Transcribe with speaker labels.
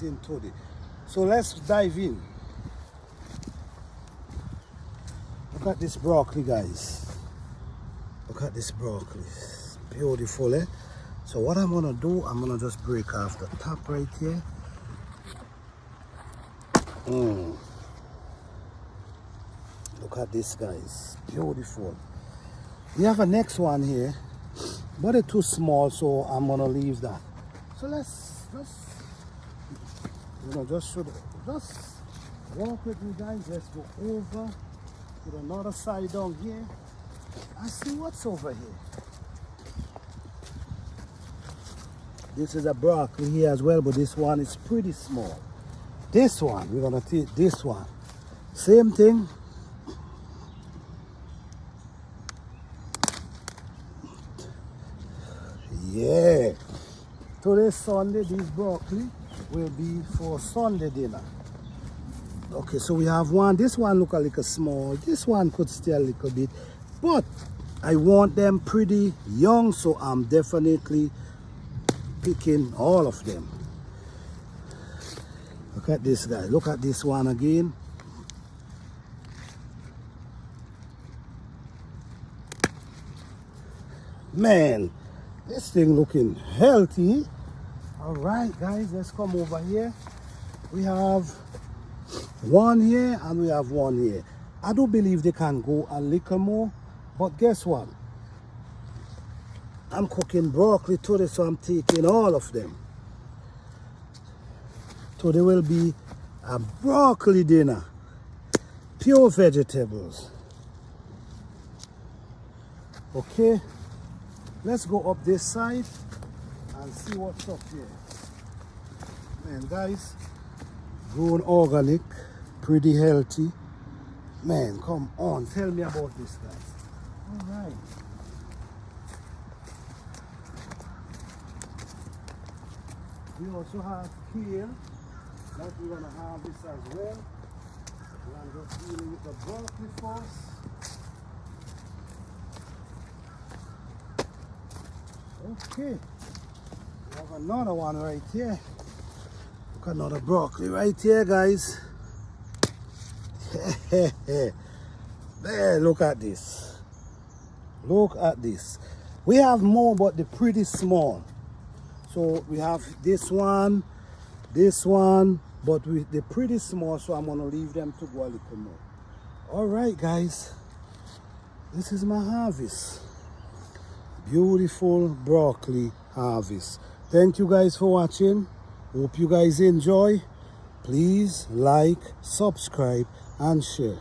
Speaker 1: into it. So let's dive in. Look at this broccoli, guys. Look at this broccoli. It's beautiful, eh? So what I'm gonna do, I'm gonna just break off the top right here. Look at this, guys. Beautiful. We have a next one here, but it's too small, so I'm gonna leave that. So let's just walk with me, guys. Let's go over to another side down here and see what's over here. This is a broccoli here as well, but this one is pretty small. This one, we're gonna take this one. Same thing. Yeah. Today Sunday, this broccoli will be for Sunday dinner. Okay, so we have one. This one look a little small. This one could stay a little bit, but I want them pretty young, so I'm definitely picking all of them. Look at this guy. Look at this one again. Man, this thing looking healthy. All right, guys, let's come over here. We have one here and we have one here. I do believe they can go a little more, but guess what? I'm cooking broccoli today, so I'm taking all of them. So there will be a broccoli dinner, pure vegetables. Okay, let's go up this side and see what's up here. Man, guys, grown organic, pretty healthy. Man, come on, tell me about this, guys. All right. We also have kale that we're gonna have this as well. I'm just dealing with the broccoli first. Okay, we have another one right here. Look, another broccoli right here, guys. There, look at this. Look at this. We have more, but they're pretty small. So we have this one, but they're pretty small, so I'm gonna leave them to go a little more. All right, guys, this is my harvest. Beautiful broccoli harvest. Thank you guys for watching. Hope you guys enjoy. Please like, subscribe, and share.